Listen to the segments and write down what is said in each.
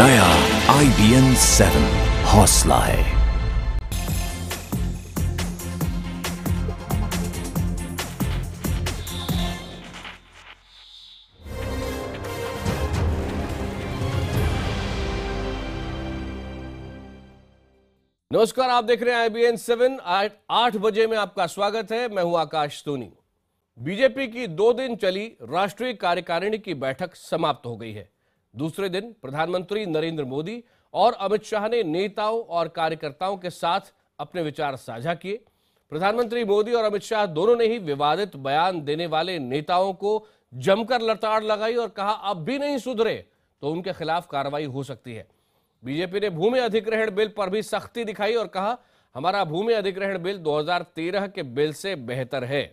नया IBN 7 हौसला है। नमस्कार, आप देख रहे हैं IBN 7। 8 बजे में आपका स्वागत है। मैं हूं आकाश सोनी। बीजेपी की 2 दिन चली राष्ट्रीय कार्यकारिणी की बैठक समाप्त हो गई है। दूसरे दिन प्रधानमंत्री नरेंद्र मोदी और अमित शाह ने नेताओं और कार्यकर्ताओं के साथ अपने विचार साझा किए। प्रधानमंत्री मोदी और अमित शाह दोनों ने ही विवादित बयान देने वाले नेताओं को जमकर लताड़ लगाई और कहा अब भी नहीं सुधरे तो उनके खिलाफ कार्रवाई हो सकती है। बीजेपी ने भूमि अधिग्रहण बिल पर भी सख्ती दिखाई और कहा हमारा भूमि अधिग्रहण बिल 2013 के बिल से बेहतर है।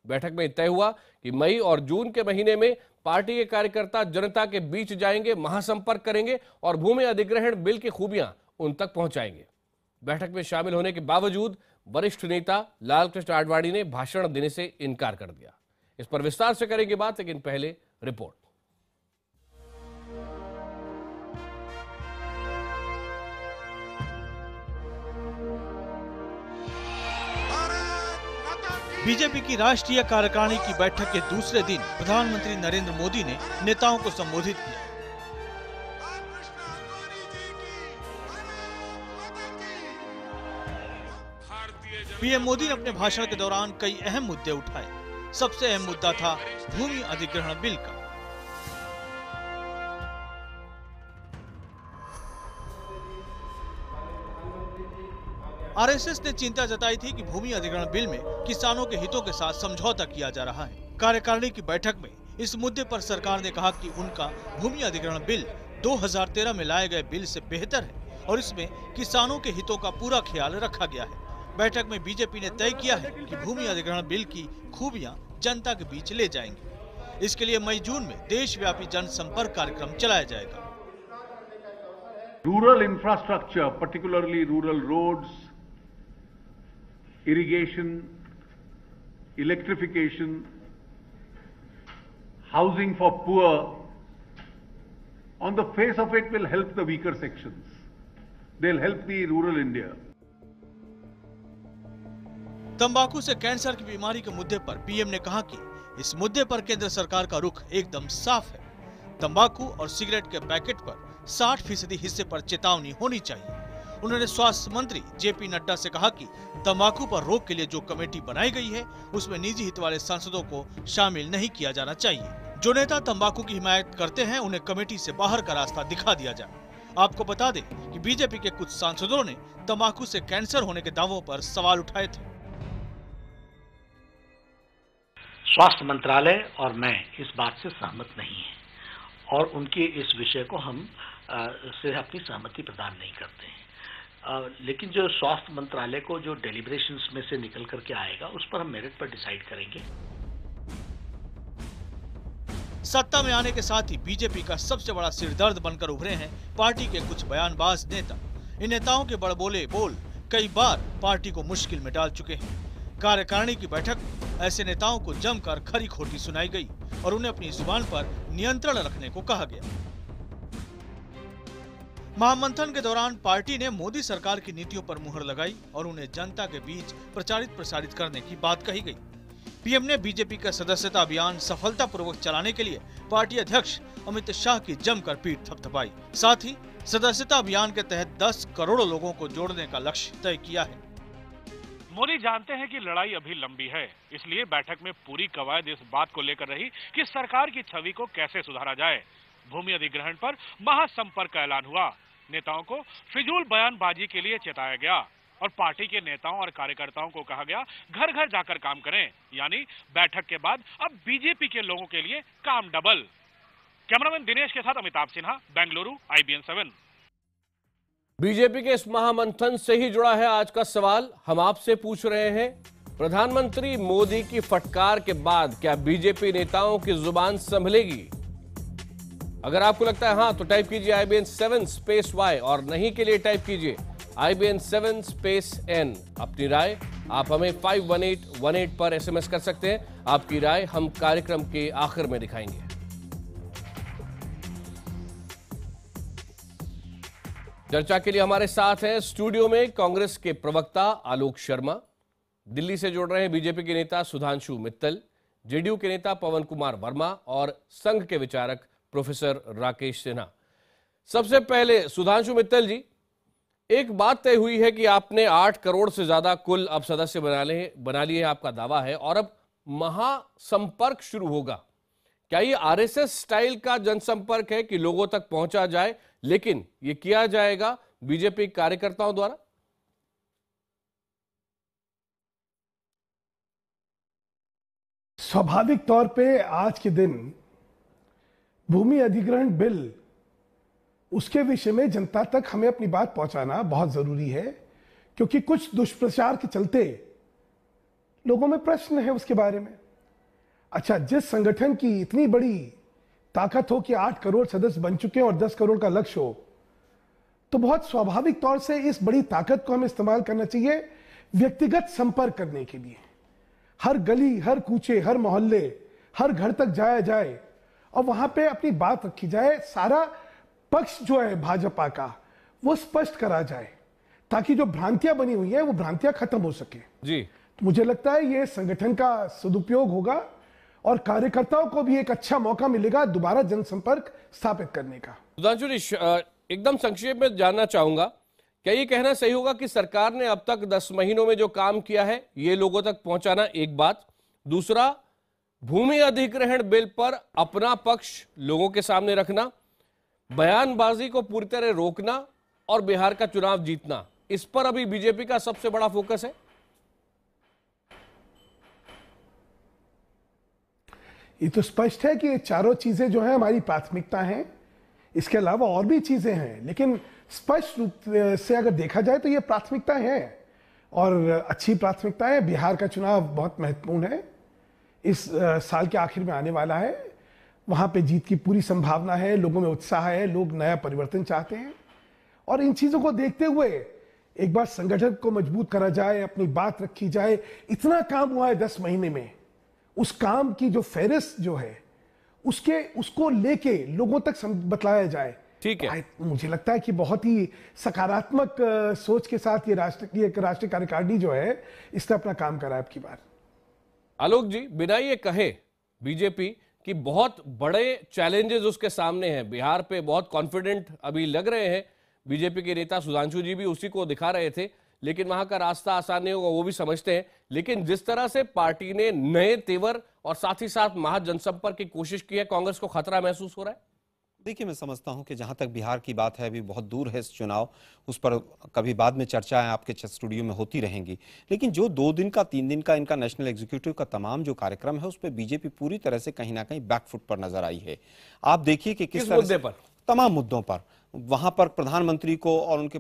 बैठक में तय हुआ कि मई और जून के महीने में पार्टी के कार्यकर्ता जनता के बीच जाएंगे, महासंपर्क करेंगे और भूमि अधिग्रहण बिल की खूबियां उन तक पहुंचाएंगे। बैठक में शामिल होने के बावजूद वरिष्ठ नेता लालकृष्ण आडवाणी ने भाषण देने से इनकार कर दिया। इस पर विस्तार से करेंगे बात, लेकिन पहले रिपोर्ट। बीजेपी की राष्ट्रीय कार्यकारिणी की बैठक के दूसरे दिन प्रधानमंत्री नरेंद्र मोदी ने नेताओं को संबोधित किया। पीएम मोदी ने अपने भाषण के दौरान कई अहम मुद्दे उठाए। सबसे अहम मुद्दा था भूमि अधिग्रहण बिल का। आरएसएस ने चिंता जताई थी कि भूमि अधिग्रहण बिल में किसानों के हितों के साथ समझौता किया जा रहा है। कार्यकारिणी की बैठक में इस मुद्दे पर सरकार ने कहा कि उनका भूमि अधिग्रहण बिल 2013 में लाए गए बिल से बेहतर है और इसमें किसानों के हितों का पूरा ख्याल रखा गया है। बैठक में बीजेपी ने तय किया है कि भूमि अधिग्रहण बिल की खूबियां जनता के बीच ले जाएंगे। इसके लिए मई जून में देशव्यापी जनसंपर्क कार्यक्रम चलाया जाएगा। Rural infrastructure, particularly rural roads, irrigation, electrification, housing for poor, on the face of it will help the weaker sections. They'll help the rural India. तंबाकू से कैंसर की बीमारी के मुद्दे पर पीएम ने कहा कि इस मुद्दे पर केंद्र सरकार का रुख एकदम साफ है। तंबाकू और सिगरेट के पैकेट पर 60% हिस्से पर चेतावनी होनी चाहिए। उन्होंने स्वास्थ्य मंत्री जेपी नड्डा से कहा कि तंबाकू पर रोक के लिए जो कमेटी बनाई गई है उसमें निजी हित वाले सांसदों को शामिल नहीं किया जाना चाहिए। जो नेता तंबाकू की हिमायत करते हैं उन्हें कमेटी से बाहर का रास्ता दिखा दिया जाए। आपको बता दें कि बीजेपी के कुछ सांसदों ने तंबाकू से कैंसर होने के दावों पर सवाल उठाए थे। स्वास्थ्य मंत्रालय और मैं इस बात से सहमत नहीं है और उनके इस विषय को हम से अपनी सहमति प्रदान नहीं करते हैं। लेकिन जो स्वास्थ्य मंत्रालय को जो डेलिब्रेशंस में से निकल करके आएगा उस पर हम मेरिट पर डिसाइड करेंगे। सत्ता में आने के साथ ही बीजेपी का सबसे बड़ा सिरदर्द बनकर उभरे हैं पार्टी के कुछ बयानबाज नेता। इन नेताओं के बड़बोले बोल कई बार पार्टी को मुश्किल में डाल चुके हैं। कार्यकारिणी की बैठक में ऐसे नेताओं को जमकर खरी खोटी सुनाई गई और उन्हें अपनी जुबान पर नियंत्रण रखने को कहा गया। महामंथन के दौरान पार्टी ने मोदी सरकार की नीतियों पर मुहर लगाई और उन्हें जनता के बीच प्रचारित प्रसारित करने की बात कही गई। पीएम ने बीजेपी का सदस्यता अभियान सफलतापूर्वक चलाने के लिए पार्टी अध्यक्ष अमित शाह की जमकर पीठ थपथपाई। साथ ही सदस्यता अभियान के तहत 10 करोड़ लोगों को जोड़ने का लक्ष्य तय किया है। मोदी जानते हैं कि लड़ाई अभी लंबी है, इसलिए बैठक में पूरी कवायद इस बात को लेकर रही कि सरकार की छवि को कैसे सुधारा जाए। भूमि अधिग्रहण पर महासंपर्क का ऐलान हुआ। नेताओं को फिजूल बयानबाजी के लिए चेताया गया और पार्टी के नेताओं और कार्यकर्ताओं को कहा गया घर घर जाकर काम करें। यानी बैठक के बाद अब बीजेपी के लोगों के लिए काम डबल। कैमरामैन दिनेश के साथ अमिताभ सिन्हा, बेंगलुरु, IBN 7। बीजेपी के इस महामंथन से ही जुड़ा है आज का सवाल। हम आपसे पूछ रहे हैं, प्रधानमंत्री मोदी की फटकार के बाद क्या बीजेपी नेताओं की जुबान संभलेगी? अगर आपको लगता है हाँ तो टाइप कीजिए IBN 7 स्पेस Y और नहीं के लिए टाइप कीजिए IBN 7 स्पेस N। अपनी राय आप हमें 51818 पर SMS कर सकते हैं। आपकी राय हम कार्यक्रम के आखिर में दिखाएंगे। चर्चा के लिए हमारे साथ हैं स्टूडियो में कांग्रेस के प्रवक्ता आलोक शर्मा, दिल्ली से जुड़ रहे हैं बीजेपी के नेता सुधांशु मित्तल, जेडीयू के नेता पवन कुमार वर्मा और संघ के विचारक प्रोफेसर राकेश सिन्हा। सबसे पहले सुधांशु मित्तल जी, एक बात तय हुई है कि आपने 8 करोड़ से ज्यादा कुल अब सदस्य बना लिए, आपका दावा है, और अब महासंपर्क शुरू होगा। क्या ये आरएसएस स्टाइल का जनसंपर्क है कि लोगों तक पहुंचा जाए, लेकिन ये किया जाएगा बीजेपी कार्यकर्ताओं द्वारा? स्वाभाविक तौर पे आज के दिन भूमि अधिग्रहण बिल, उसके विषय में जनता तक हमें अपनी बात पहुंचाना बहुत जरूरी है, क्योंकि कुछ दुष्प्रचार के चलते लोगों में प्रश्न है उसके बारे में। अच्छा, जिस संगठन की इतनी बड़ी ताकत हो कि 8 करोड़ सदस्य बन चुके हैं और 10 करोड़ का लक्ष्य हो, तो बहुत स्वाभाविक तौर से इस बड़ी ताकत को हमें इस्तेमाल करना चाहिए व्यक्तिगत संपर्क करने के लिए। हर गली, हर कूचे, हर मोहल्ले, हर घर तक जाया जाए और वहां पे अपनी बात रखी जाए। सारा पक्ष जो है भाजपा का, वो स्पष्ट करा जाए, ताकि जो भ्रांतियां बनी हुई है वो भ्रांतियां खत्म हो सके जी। तो मुझे लगता है ये संगठन का सदुपयोग होगा और कार्यकर्ताओं को भी एक अच्छा मौका मिलेगा दोबारा जनसंपर्क स्थापित करने का। सुधांशु जी, एकदम संक्षेप में जानना चाहूंगा, क्या ये कहना सही होगा कि सरकार ने अब तक 10 महीनों में जो काम किया है ये लोगों तक पहुंचाना, एक बात। दूसरा, भूमि अधिग्रहण बिल पर अपना पक्ष लोगों के सामने रखना, बयानबाजी को पूरी तरह रोकना और बिहार का चुनाव जीतना, इस पर अभी बीजेपी का सबसे बड़ा फोकस है? ये तो स्पष्ट है कि ये चारों चीजें जो है हमारी प्राथमिकता हैं। इसके अलावा और भी चीजें हैं, लेकिन स्पष्ट रूप से अगर देखा जाए तो ये प्राथमिकता है और अच्छी प्राथमिकता है। बिहार का चुनाव बहुत महत्वपूर्ण है, इस साल के आखिर में आने वाला है। वहां पे जीत की पूरी संभावना है, लोगों में उत्साह है, लोग नया परिवर्तन चाहते हैं। और इन चीजों को देखते हुए एक बार संगठन को मजबूत करा जाए, अपनी बात रखी जाए। इतना काम हुआ है 10 महीने में, उस काम की जो फेरिस्त जो है उसको लेके लोगों तक बतलाया जाए। ठीक है, मुझे लगता है कि बहुत ही सकारात्मक सोच के साथ ये राष्ट्रीय कार्यकारिणी जो है इसने अपना काम करा है अब की बार। आलोक जी, बिना ये कहे बीजेपी कि बहुत बड़े चैलेंजेस उसके सामने हैं, बिहार पे बहुत कॉन्फिडेंट अभी लग रहे हैं, बीजेपी के नेता सुधांशु जी भी उसी को दिखा रहे थे, लेकिन वहां का रास्ता आसान नहीं होगा, वो भी समझते हैं। लेकिन जिस तरह से पार्टी ने नए तेवर और साथ ही साथ महाजनसंपर्क की कोशिश की है, कांग्रेस को खतरा महसूस हो रहा है? देखिए, मैं समझता हूं कि जहां तक बिहार की बात है, अभी बहुत दूर है इस चुनाव, उस पर कभी बाद में चर्चाएं आपके स्टूडियो में होती रहेंगी। लेकिन जो 2 दिन का 3 दिन का इनका नेशनल एग्जीक्यूटिव का तमाम जो कार्यक्रम है, उस पर बीजेपी पूरी तरह से कहीं ना कहीं बैकफुट पर नजर आई है। आप देखिए कि किस मुद्दे पर, तमाम मुद्दों पर वहां पर प्रधानमंत्री को और उनके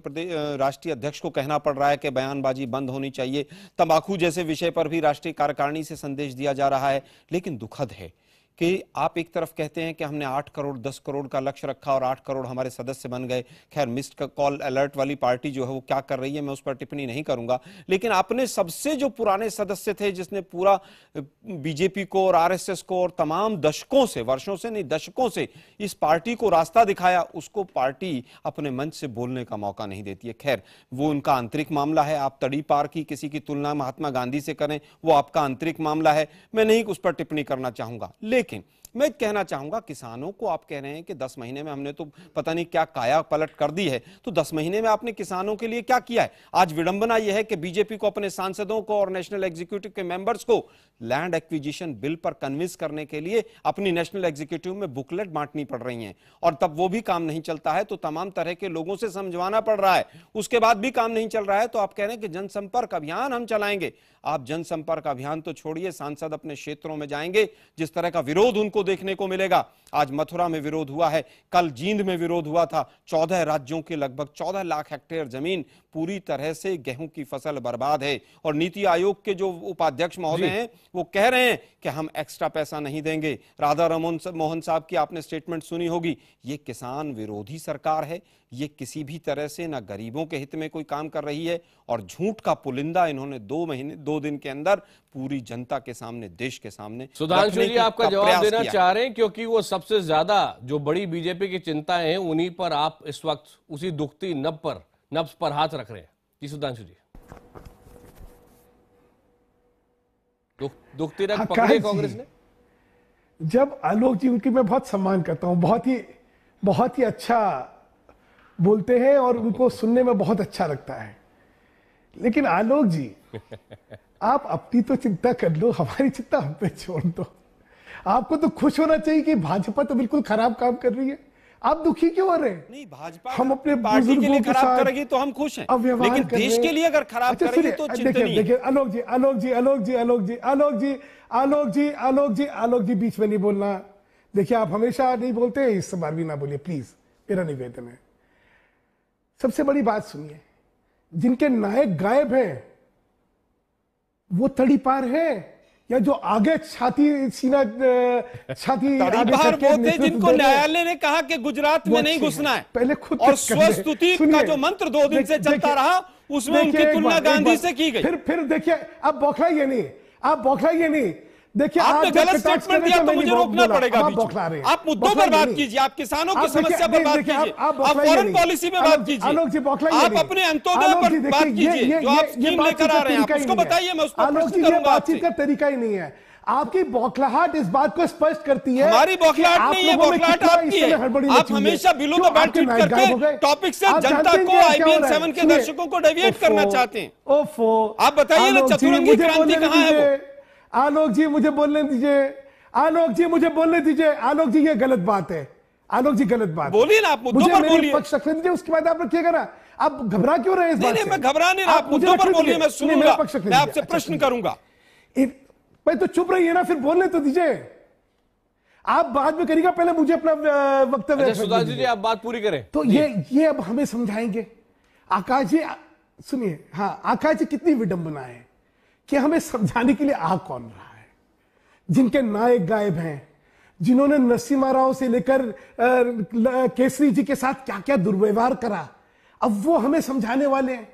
राष्ट्रीय अध्यक्ष को कहना पड़ रहा है कि बयानबाजी बंद होनी चाहिए। तंबाकू जैसे विषय पर भी राष्ट्रीय कार्यकारिणी से संदेश दिया जा रहा है। लेकिन दुखद है कि आप एक तरफ कहते हैं कि हमने 8 करोड़ 10 करोड़ का लक्ष्य रखा और 8 करोड़ हमारे सदस्य बन गए। खैर, मिस्ड कॉल अलर्ट वाली पार्टी जो है वो क्या कर रही है, मैं उस पर टिप्पणी नहीं करूंगा। लेकिन आपने सबसे जो पुराने सदस्य थे, जिसने पूरा बीजेपी को और आरएसएस को और तमाम दशकों से, वर्षों से नहीं दशकों से इस पार्टी को रास्ता दिखाया, उसको पार्टी अपने मंच से बोलने का मौका नहीं देती है। खैर, वो उनका आंतरिक मामला है। आप तड़ी पार की किसी की तुलना महात्मा गांधी से करें, वो आपका आंतरिक मामला है, मैं नहीं उस पर टिप्पणी करना चाहूंगा। लेकिन मैं कहना चाहूंगा, किसानों को आप कह रहे हैं कि 10 महीने में हमने तो पता नहीं क्या काया पलट कर दी है, तो 10 महीने में आपने किसानों के लिए क्या किया है? आज विडंबना यह है कि बीजेपी को अपने सांसदों को और नेशनल एग्जीक्यूटिव के मेंबर्स को लैंड एक्विजिशन बिल पर कन्विंस करने के लिए अपनी नेशनल एग्जीक्यूटिव में बुकलेट बांटनी पड़ रही हैं, और तब वो भी काम नहीं चलता है तो तमाम तरह के लोगों से समझवाना पड़ रहा है। उसके बाद भी काम नहीं चल रहा है तो आप कह रहे हैं कि जनसंपर्क अभियान हम चलाएंगे। आप जनसंपर्क अभियान तो छोड़िए, सांसद अपने क्षेत्रों में जाएंगे, जिस तरह का विरोध उनको देखने को मिलेगा। आज मथुरा में विरोध हुआ है, कल जींद में विरोध हुआ था। 14 राज्यों के लगभग 14 लाख हेक्टेयर जमीन पूरी तरह से गेहूं की फसल बर्बाद है, और नीति आयोग के जो उपाध्यक्ष महोदय हैं वो कह रहे हैं कि हम एक्स्ट्रा पैसा नहीं देंगे। राधा मोहन साहब की आपने स्टेटमेंट सुनी होगी। ये किसान विरोधी सरकार है, ये किसी भी तरह से ना गरीबों के हित में कोई काम कर रही है, और झूठ का पुलिंदा इन्होंने 2 दिन के अंदर पूरी जनता के सामने, देश के सामने। सुधांशु जी, आपका जवाब देना चाह रहे हैं क्योंकि वो सबसे ज्यादा जो बड़ी बीजेपी की चिंताएं हैं उन्हीं पर आप इस वक्त उसी दुखती नब्ज पर हाथ रख रहे हैं। जी सुधांशु जी, दुखती नब्ज पकड़ी कांग्रेस ने। जब आलोक जी, उनकी मैं बहुत सम्मान करता हूं, बहुत ही अच्छा बोलते हैं और उनको सुनने में बहुत अच्छा लगता है, लेकिन आलोक जी आप अपनी तो चिंता कर लो, हमारी चिंता हम पे छोड़ दो। आपको तो खुश होना चाहिए कि भाजपा तो बिल्कुल खराब काम कर रही है, आप दुखी क्यों हो रहे हैं? नहीं, भाजपा हम अपने पार्टी के लिए के खराब साथ करेगी तो हम खुश हैं, अव्यवहार लेकिन कर देश रहे के लिए अगर खराब अच्छा, करेगी तो चिंतनीय। देखिए आलोक जी बीच में नहीं बोलना। देखिए आप हमेशा नहीं बोलते, इस बार भी ना बोलिए प्लीज, मेरा निवेदन है। सबसे बड़ी बात सुनिए, जिनके नायक गायब हैं वो तड़ीपार है या जो आगे छाती तड़ीपार वो थे जिनको न्यायालय ने कहा कि गुजरात में नहीं घुसना है, पहले खुद और स्वस्तुति का जो मंत्र 2 दिन से चलता रहा उसमें उनकी तुलना गांधी से की गई। फिर देखिए, आप बौखलाइए नहीं, देखिए आपने गलत स्टेटमेंट दिया तो मुझे रोकना पड़ेगा। आप मुद्दों पर बात कीजिए, आप किसानों की समस्या पर बात कीजिए, आप फॉरेन पॉलिसी पे बात कीजिए, आप अपने अंत्योदय पर बात कीजिए, जो आप स्कीम लेकर आ रहे हैं आप उसको बताइए, मैं उस पर प्रश्न करूंगा। बातचीत का तरीका ही नहीं है आपकी। बौखलाहट इस बात को स्पष्ट करती है, हमारी बौखलाहट नहीं है, बौखलाहट आपकी है। आप हमेशा बिलो द बैट ट्वीट करके टॉपिक से जनता को IBN 7 के दर्शकों को डेविएट करना चाहते हैं। आप बताइए ना, चतुरंगी क्रांति कहां है वो? आलोक जी मुझे बोलने दीजिए, आलोक जी ये गलत बात है, आलोक जी गलत बात। बोलिए ना, आप मुद्दों पर बोलिए, पक्ष रखने दीजिए, उसके बाद आप रखिएगा ना। आप घबरा क्यों रहे हैं इस बात से? नहीं, मैं घबरा नहीं रहा, आप मुद्दों पर बोलिए, मैं सुनूंगा, मैं आपसे प्रश्न करूंगा। भाई तो चुप रहिए ना, फिर बोलने तो दीजिए। आप बाद में करिएगा, पहले मुझे अपना वक्तव्य। सुधांशु जी आप बात पूरी करें। तो ये अब हमें समझाएंगे। आकाश जी सुनिए, हाँ आकाश जी कितनी विडंबना है कि हमें समझाने के लिए आ कौन रहा है, जिनके नायक गायब हैं, जिन्होंने नरसिम्हा राव से लेकर केसरी जी के साथ क्या क्या दुर्व्यवहार करा, अब वो हमें समझाने वाले हैं।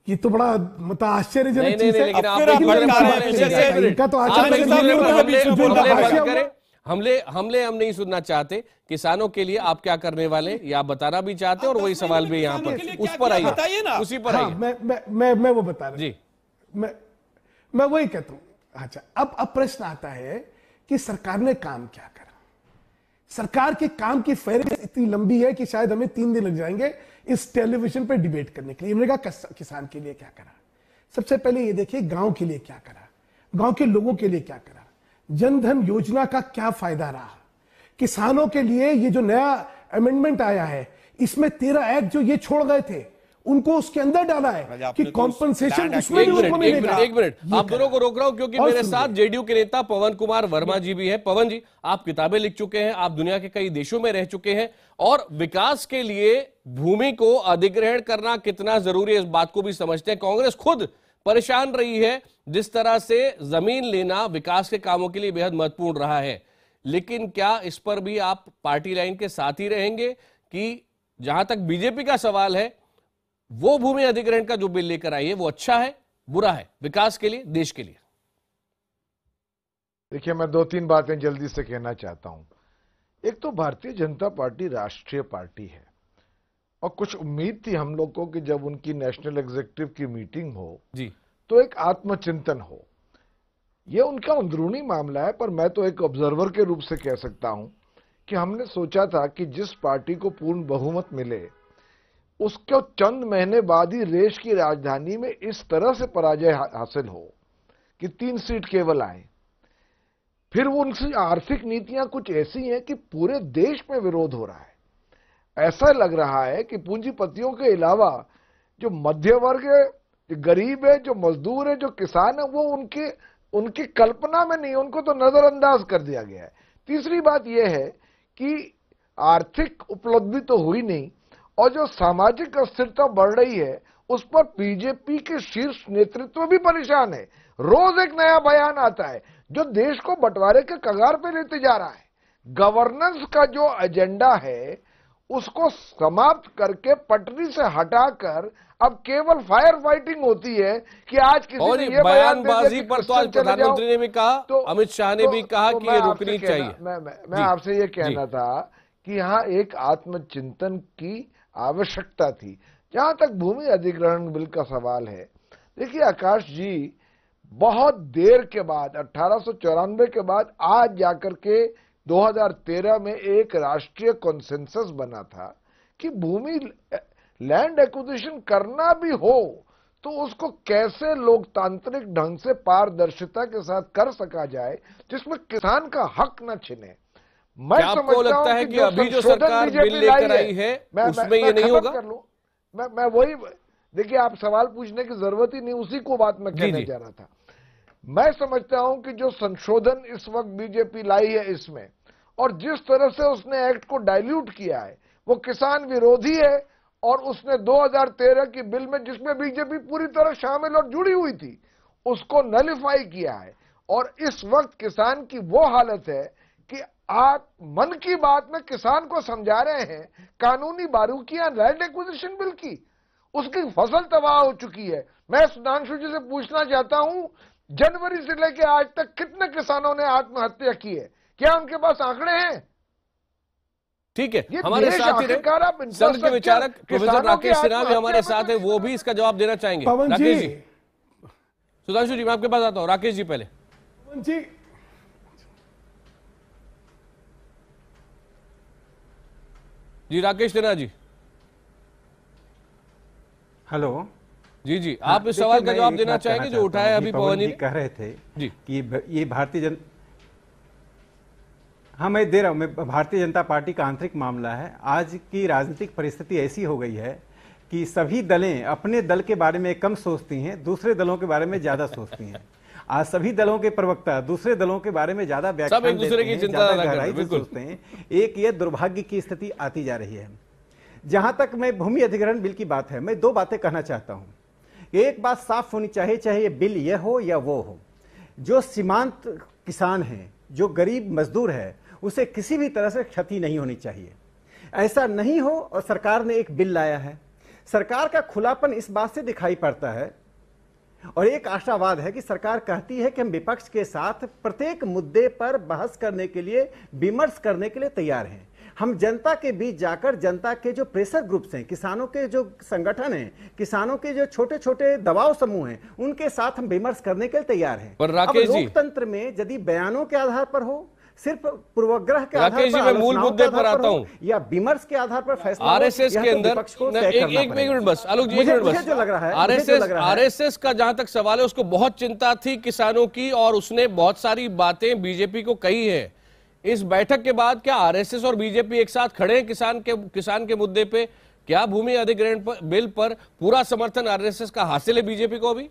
ये तो बड़ा मतलब आश्चर्यजनक चीज है। हमले हम नहीं सुनना चाहते, किसानों के लिए आप क्या करने वाले ये आप बताना भी चाहते हैं, और वही सवाल भी यहाँ पर उस पर आइए, उसी पर आइए। मैं वो बता रहा जी, मैं वही कहता हूं। अच्छा, अब प्रश्न आता है कि सरकार ने काम क्या करा। सरकार के काम की फहरिस्त इतनी लंबी है कि शायद हमें 3 दिन लग जाएंगे इस टेलीविजन पर डिबेट करने के लिए। मैंने कहा किसान के लिए क्या करा। सबसे पहले ये देखिए गांव के लिए क्या करा, गांव के लोगों के लिए क्या करा, जनधन योजना का क्या फायदा रहा, किसानों के लिए ये जो नया अमेंडमेंट आया है इसमें 13 एक्ट जो ये छोड़ गए थे उनको उसके अंदर डाला है कि कॉम्पनसेशन उसमें भी उनको मिलेगा। एक मिनट आप दोनों को रोक रहा हूं क्योंकि मेरे साथ जेडीयू के नेता पवन कुमार वर्मा जी भी है। पवन जी, आप किताबें लिख चुके हैं, आप दुनिया के कई देशों में रह चुके हैं, और विकास के लिए भूमि को अधिग्रहण करना कितना जरूरी है इस बात को भी समझते हैं। कांग्रेस खुद परेशान रही है, जिस तरह से जमीन लेना विकास के कामों के लिए बेहद महत्वपूर्ण रहा है, लेकिन क्या इस पर भी आप पार्टी लाइन के साथ ही रहेंगे कि जहां तक बीजेपी का सवाल है वो भूमि अधिग्रहण का जो बिल लेकर आई है वो अच्छा है, बुरा है विकास के लिए, देश के लिए? देखिए, मैं 2-3 बातें जल्दी से कहना चाहता हूं। एक तो भारतीय जनता पार्टी राष्ट्रीय पार्टी है और कुछ उम्मीद थी हम लोग को कि जब उनकी नेशनल एग्जीक्यूटिव की मीटिंग हो जी तो एक आत्मचिंतन हो। यह उनका अंदरूनी मामला है, पर मैं तो एक ऑब्जर्वर के रूप से कह सकता हूं कि हमने सोचा था कि जिस पार्टी को पूर्ण बहुमत मिले उसको चंद महीने बाद ही देश की राजधानी में इस तरह से पराजय हासिल हो कि 3 सीट केवल आए। फिर उनकी आर्थिक नीतियां कुछ ऐसी हैं कि पूरे देश में विरोध हो रहा है। ऐसा लग रहा है कि पूंजीपतियों के अलावा जो मध्य वर्ग है, जो गरीब है, जो मजदूर है, जो किसान है, वो उनकी कल्पना में नहीं, उनको तो नजरअंदाज कर दिया गया है। तीसरी बात यह है कि आर्थिक उपलब्धि तो हुई नहीं, और जो सामाजिक अस्थिरता बढ़ रही है उस पर बीजेपी के शीर्ष नेतृत्व भी परेशान है। रोज एक नया बयान आता है जो देश को बंटवारे के कगार पे लेते जा रहा है। गवर्नेंस का जो एजेंडा है उसको समाप्त करके पटरी से हटाकर अब केवल फायर फाइटिंग होती है कि आज किसी और ने ये बयानबाजी पर तो आज चले जाओ, प्रधानमंत्री ने भी कहा, तो अमित शाह ने भी कहा कि मैं ये आपसे रुकनी चाहिए। मैं आपसे ये कहना था कि यहाँ एक आत्मचिंतन की आवश्यकता थी। जहां तक भूमि अधिग्रहण बिल का सवाल है, देखिए आकाश जी, बहुत देर के बाद 1894 के बाद आज जाकर के 2013 में एक राष्ट्रीय कॉन्सेंसस बना था कि भूमि लैंड एक्विजिशन करना भी हो तो उसको कैसे लोकतांत्रिक ढंग से पारदर्शिता के साथ कर सका जाए जिसमें किसान का हक न छिने। मैं आपको लगता है कि अभी जो सरकार बिल लेकर आई है उसमें ये नहीं होगा? मैं वही, देखिए आप सवाल पूछने की जरूरत ही नहीं, उसी को बात मैं कहने जा रहा था। मैं समझता हूं कि जो संशोधन इस वक्त बीजेपी लाई है इसमें, और जिस तरह से उसने एक्ट को डाइल्यूट किया है, वो किसान विरोधी है। और उसने 2013 की बिल में, जिसमें बीजेपी पूरी तरह शामिल और जुड़ी हुई थी, उसको नलिफाई किया है। और इस वक्त किसान की वो हालत है कि आप मन की बात में किसान को समझा रहे हैं कानूनी बारीकियां लैंड एक्विजिशन बिल की, उसकी फसल तबाह हो चुकी है। मैं सुधांशु जी से पूछना चाहता हूं, जनवरी से लेकर आज तक कितने किसानों ने आत्महत्या की है? क्या उनके पास आंकड़े हैं? ठीक है, हमारे साथ ही संघ के विचारक प्रोफेसर राकेश सिन्हा भी हमारे साथ है, वो भी इसका जवाब देना चाहेंगे। राकेश जी, सुधांशु जी मैं आपके पास आता हूं। राकेश जी पहले। जी राकेश सिन्हा जी। हेलो जी जी, आप इस सवाल का जवाब देना चाहेंगे जो उठाया अभी पवन जी कह रहे थे जी कि ये मैं दे रहा हूं, मैं भारतीय जनता पार्टी का आंतरिक मामला है। आज की राजनीतिक परिस्थिति ऐसी हो गई है कि सभी दलें अपने दल के बारे में कम सोचती हैं, दूसरे दलों के बारे में ज्यादा सोचती हैं। आज सभी दलों के प्रवक्ता दूसरे दलों के बारे में ज्यादा व्याख्यान एक दूसरे की चिंता गहराई से सोचते हैं। एक ये दुर्भाग्य की स्थिति आती जा रही है। जहां तक मैं भूमि अधिग्रहण बिल की बात है, मैं दो बातें कहना चाहता हूं। एक बात साफ होनी चाहिए, चाहे ये बिल ये हो या वो हो, जो सीमांत किसान है, जो गरीब मजदूर है, उसे किसी भी तरह से क्षति नहीं होनी चाहिए। ऐसा नहीं हो, और सरकार ने एक बिल लाया है। सरकार का खुलापन इस बात से दिखाई पड़ता है, और एक आशावाद है कि सरकार कहती है कि हम विपक्ष के साथ प्रत्येक मुद्दे पर बहस करने के लिए, विमर्श करने के लिए तैयार हैं। हम जनता के बीच जाकर जनता के जो प्रेशर ग्रुप्स हैं, किसानों के जो संगठन हैं, किसानों के जो छोटे छोटे दबाव समूह हैं, उनके साथ हम विमर्श करने के लिए तैयार हैं। पर राकेश जी, लोकतंत्र में यदि बयानों के आधार पर हो, सिर्फ पूर्वग्रह के आधार पर, मैं मूल मुद्दे पर आता हूं, या विमर्श के आधार पर फैसला, आरएसएस के अंदर एक मिनट बस, आलोक जी एक मिनट बस, जो लग रहा है आरएसएस का जहां तक सवाल है, उसको बहुत चिंता थी किसानों की, और उसने बहुत सारी बातें बीजेपी को कही है। इस बैठक के बाद क्या आरएसएस और बीजेपी एक साथ खड़े हैं किसान के मुद्दे पे? क्या भूमि अधिग्रहण बिल पर पूरा समर्थन आरएसएस का हासिल है बीजेपी को अभी?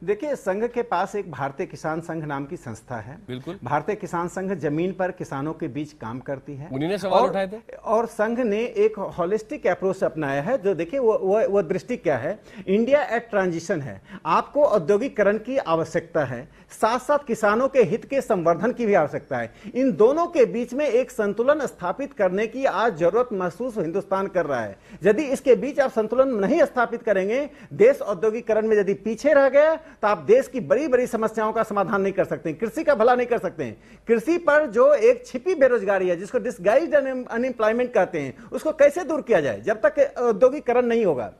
देखिए, संघ के पास एक भारतीय किसान संघ नाम की संस्था है। बिल्कुल, भारतीय किसान संघ जमीन पर किसानों के बीच काम करती है। उन्हीं ने सवाल उठाए थे, और संघ ने एक होलिस्टिक अप्रोच अपनाया है। जो देखिए वो दृष्टि क्या है, इंडिया एट ट्रांजिशन है। आपको औद्योगिकरण की आवश्यकता है, साथ साथ किसानों के हित के संवर्धन की भी आवश्यकता है। इन दोनों के बीच में एक संतुलन स्थापित करने की आज जरूरत महसूस हिंदुस्तान कर रहा है। यदि इसके बीच आप संतुलन नहीं स्थापित करेंगे, देश औद्योगिकरण में यदि पीछे रह गया, तो आप देश की बड़ी बड़ी समस्याओं का समाधान नहीं कर सकते, कृषि का भला नहीं कर सकते। कृषि पर जो एक छिपी बेरोजगारी है, जिसको डिस्गाइज्ड अनएम्प्लॉयमेंट कहते हैं, उसको कैसे दूर किया जाए जब तक औद्योगिकरण नहीं होगा।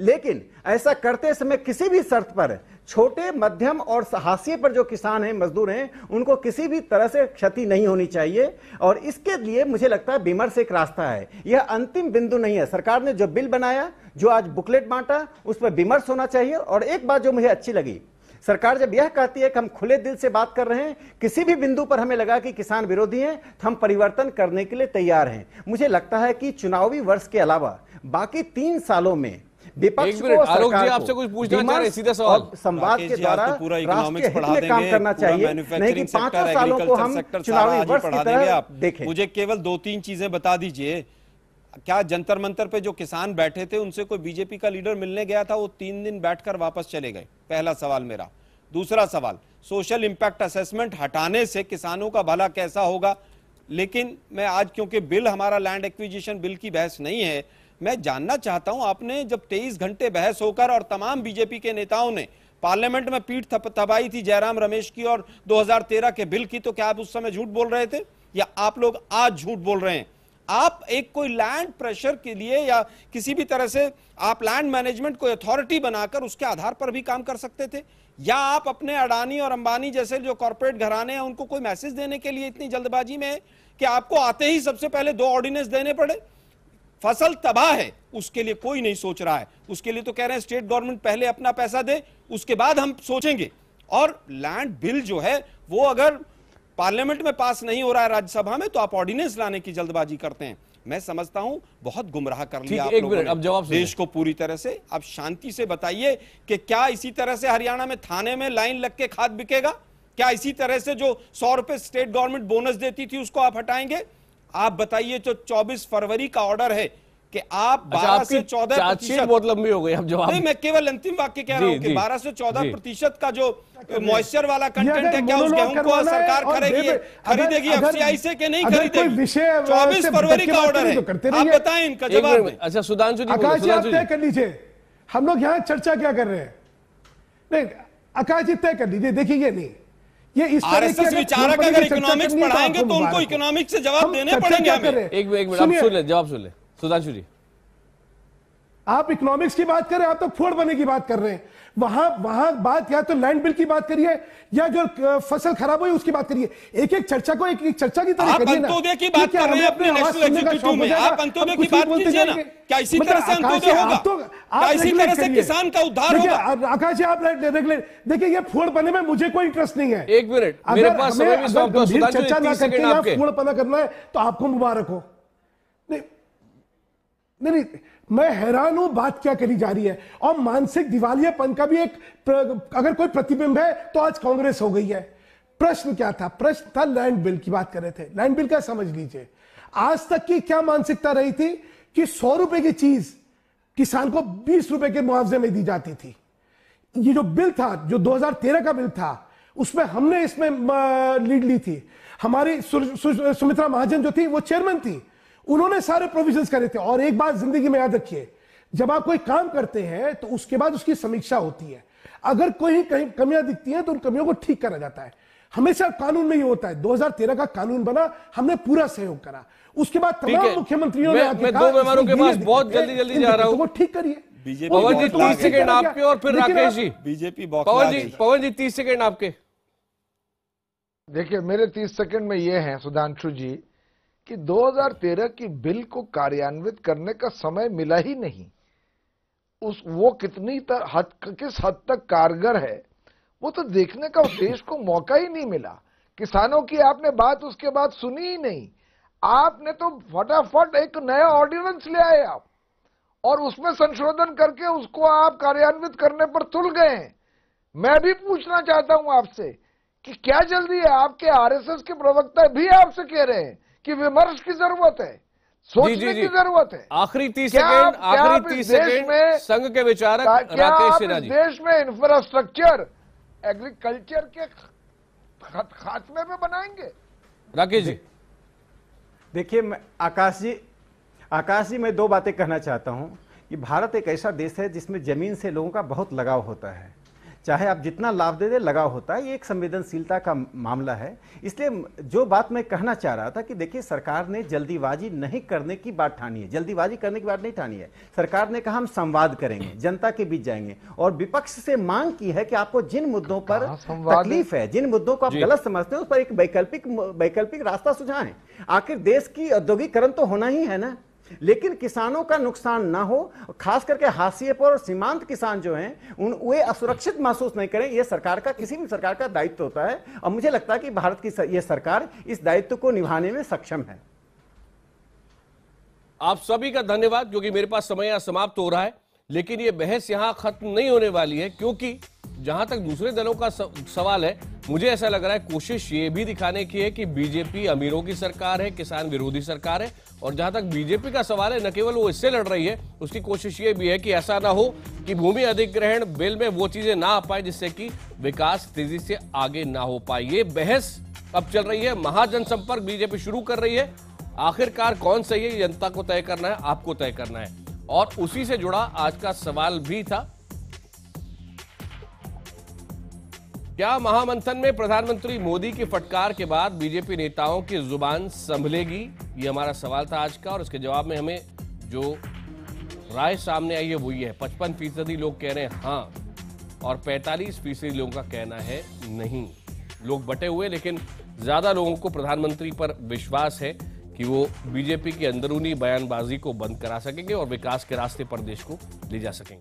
लेकिन ऐसा करते समय किसी भी शर्त पर छोटे, मध्यम और हाशिए पर जो किसान हैं, मजदूर हैं, उनको किसी भी तरह से क्षति नहीं होनी चाहिए। और इसके लिए मुझे लगता है विमर्श एक रास्ता है, यह अंतिम बिंदु नहीं है। सरकार ने जो बिल बनाया, जो आज बुकलेट बांटा, उस पर विमर्श होना चाहिए। और एक बात जो मुझे अच्छी लगी, सरकार जब यह कहती है कि हम खुले दिल से बात कर रहे हैं, किसी भी बिंदु पर हमें लगा कि किसान विरोधी हैं, तो हम परिवर्तन करने के लिए तैयार हैं। मुझे लगता है कि चुनावी वर्ष के अलावा बाकी 3 सालों में विपक्ष को, आलोक जी आपसे कुछ पूछना चाह रहे हैं, सीधा सवाल, संवाद के द्वारा राष्ट्रीय हित में काम करना चाहिए, नहीं कि 5 सालों को हम चुनावी वर्ष की तरह देखें। मुझे केवल 2-3 चीजें बता दीजिए। क्या जंतर मंतर पे जो किसान बैठे थे, उनसे कोई बीजेपी का लीडर मिलने गया था? वो 3 दिन बैठकर वापस चले गए। पहला सवाल मेरा। दूसरा सवाल, सोशल इंपैक्ट असेसमेंट हटाने से किसानों का भला कैसा होगा। लेकिन मैं आज, क्योंकि बिल हमारा लैंड एक्विजिशन बिल की बहस नहीं है, मैं जानना चाहता हूं, आपने जब 23 घंटे बहस होकर और तमाम बीजेपी के नेताओं ने पार्लियामेंट में पीठ थपथपाई थी जयराम रमेश की और 2013 के बिल की, तो क्या आप उस समय झूठ बोल रहे थे या आप लोग आज झूठ बोल रहे हैं? आप एक कोई लैंड प्रेशर के लिए या किसी भी तरह से आप लैंड मैनेजमेंट को अथॉरिटी बनाकर उसके आधार पर भी काम कर सकते थे, या आप अपने अडानी और अंबानी जैसे जो कॉर्पोरेट घराने हैं उनको कोई मैसेज देने के लिए इतनी जल्दबाजी में है कि आपको आते ही सबसे पहले 2 ऑर्डिनेंस देने पड़े? फसल तबाह है, उसके लिए कोई नहीं सोच रहा है। उसके लिए तो कह रहे हैं स्टेट गवर्नमेंट पहले अपना पैसा दे, उसके बाद हम सोचेंगे। और लैंड बिल जो है वो अगर पार्लियामेंट में पास नहीं हो रहा है राज्यसभा में, तो आप ऑर्डिनेंस लाने की जल्दबाजी करते हैं। मैं समझता हूं बहुत गुमराह कर लिया आप लोगों ने अब जवाब देश को पूरी तरह से। अब शांति से बताइए कि क्या इसी तरह से हरियाणा में थाने में लाइन लग के खाद बिकेगा? क्या इसी तरह से जो 100 रुपए स्टेट गवर्नमेंट बोनस देती थी उसको आप हटाएंगे? आप बताइए, जो 24 फरवरी का ऑर्डर है कि आप 12 से 14% बहुत लंबी हो गई, अब जवाब नहीं, मैं केवल अंतिम वाक्य कह रहा हूं कि 12 से 14% का जो मॉइस्चर वाला कंटेंट है, क्या उस गेहूं को सरकार खरीदेगी एफसीआई से कि नहीं खरीदेगी? 24 फरवरी का ऑर्डर है, आप बताएं इनका जवाब। अच्छा सुधांशु जी, आकाश जी आप तय कर लीजिए, हम लोग यहाँ चर्चा क्या कर रहे हैं? नहीं, आकाश जी तय कर लीजिए। देखिए ये नहीं, ये इस आरएसएस विचारक अगर इकोनॉमिक्स पढ़ाएंगे तो उनको इकोनॉमिक्स से जवाब देने पड़ेंगे हमें। एक मिनट आप सुन ले, जवाब सुन ले सुधांशु जी। आप इकोनॉमिक्स की बात कर रहे हैं, आप तो फोड़ बनने की बात कर रहे हैं। वहां बात या तो लैंड बिल की बात करिए या जो फसल खराब हुई उसकी बात करिए। एक एक चर्चा को एक चर्चा की तरह करिए ना। अंत्योदय की बात कर रहे हैं अपने नेशनल एग्जीक्यूटिव में, आप अंत्योदय की बात कीजिए ना। क्या इसी तरह से अंत्योदय होगा? क्या इसी तरह से किसान का उद्धार होगा? आकाश जी आप देखिए, ये फोड़ बनने में मुझे कोई इंटरेस्ट नहीं है। एक मिनट, मेरे पास समय भी समाप्त है। सुधांशु जी 30 सेकंड आपके। फोड़ पना करना है तो आपको मुबारक हो। नहीं, मैं हैरान हूं बात क्या करी जा रही है। और मानसिक दिवालियापन का भी एक अगर कोई प्रतिबिंब है तो आज कांग्रेस हो गई है। प्रश्न क्या था? प्रश्न था लैंड बिल की बात कर रहे थे। लैंड बिल का समझ लीजिए, आज तक की क्या मानसिकता रही थी कि 100 रुपए की चीज किसान को 20 रुपए के मुआवजे में दी जाती थी। ये जो बिल था, जो 2013 का बिल था, उसमें हमने इसमें लीड ली थी। हमारी सुमित्रा महाजन जो थी वो चेयरमैन थी, उन्होंने सारे प्रोविजंस करे थे। और एक बात जिंदगी में याद रखिए, जब आप कोई काम करते हैं तो उसके बाद उसकी समीक्षा होती है। अगर कोई कहीं कमियां दिखती हैं तो उन कमियों को ठीक करा जाता है। हमेशा कानून में ये होता है। 2013 का कानून बना, हमने पूरा सहयोग करा। उसके बाद तमाम मुख्यमंत्रियों ने मैं 2 मेहमानों के पास बहुत जल्दी जा रहा हूं, ठीक करिए। पवन जी 30 सेकंड आपके और फिर राकेश जी। बीजेपी पवन जी 30 सेकंड आपके। देखिए, मेरे 30 सेकंड में ये हैं सुधांशु जी कि 2013 की बिल को कार्यान्वित करने का समय मिला ही नहीं। वो किस हद तक कारगर है वो तो देखने का देश को मौका ही नहीं मिला। किसानों की आपने बात उसके बाद सुनी ही नहीं। आपने तो फटाफट एक नया ऑर्डिनेंस ले आए आप, और उसमें संशोधन करके उसको आप कार्यान्वित करने पर तुल गए हैं। मैं भी पूछना चाहता हूं आपसे कि क्या जल्दी है? आपके आरएसएस के प्रवक्ता भी आपसे कह रहे हैं कि विमर्श की जरूरत है, सोचने की जरूरत है। आखिरी 30 सेकंड संघ के विचारक राकेश सिन्हा जी। देश में इंफ्रास्ट्रक्चर एग्रीकल्चर के खात्मे में बनाएंगे? राकेश जी देखिए, आकाश जी मैं 2 बातें कहना चाहता हूं कि भारत एक ऐसा देश है जिसमें जमीन से लोगों का बहुत लगाव होता है। चाहे आप जितना लाभ दे दे, लगाव होता है। ये एक संवेदनशीलता का मामला है। इसलिए जो बात मैं कहना चाह रहा था कि देखिए, सरकार ने जल्दीबाजी नहीं करने की बात ठानी है। जल्दीबाजी करने की बात नहीं ठानी है। सरकार ने कहा हम संवाद करेंगे, जनता के बीच जाएंगे, और विपक्ष से मांग की है कि आपको जिन मुद्दों पर तकलीफ है, जिन मुद्दों को आप गलत समझते हैं, उस पर एक वैकल्पिक रास्ता सुझाएं। आखिर देश की औद्योगिकरण तो होना ही है ना, लेकिन किसानों का नुकसान ना हो, खास करके हाशिए पर और सीमांत किसान जो हैं वे असुरक्षित महसूस नहीं करें। यह सरकार का, किसी भी सरकार का दायित्व होता है, और मुझे लगता है कि भारत की यह सरकार इस दायित्व को निभाने में सक्षम है। आप सभी का धन्यवाद, क्योंकि मेरे पास समय यहाँ समाप्त हो रहा है। लेकिन यह बहस यहां खत्म नहीं होने वाली है, क्योंकि जहां तक दूसरे दलों का सवाल है, मुझे ऐसा लग रहा है कोशिश ये भी दिखाने की है कि बीजेपी अमीरों की सरकार है, किसान विरोधी सरकार है। और जहां तक बीजेपी का सवाल है, न केवल वो इससे लड़ रही है, उसकी कोशिश ये भी है कि ऐसा ना हो कि भूमि अधिग्रहण बिल में वो चीजें ना आ पाए जिससे कि विकास तेजी से आगे ना हो पाए। ये बहस अब चल रही है, महाजनसंपर्क बीजेपी शुरू कर रही है। आखिरकार कौन सही है, जनता को तय करना है, आपको तय करना है। और उसी से जुड़ा आज का सवाल भी था, क्या महामंथन में प्रधानमंत्री मोदी की फटकार के बाद बीजेपी नेताओं की जुबान संभलेगी? ये हमारा सवाल था आज का। और इसके जवाब में हमें जो राय सामने आई है वो ये है, 55% लोग कह रहे हैं हाँ और 45% लोगों का कहना है नहीं। लोग बटे हुए, लेकिन ज्यादा लोगों को प्रधानमंत्री पर विश्वास है कि वो बीजेपी की अंदरूनी बयानबाजी को बंद करा सकेंगे और विकास के रास्ते पर देश को ले जा सकेंगे।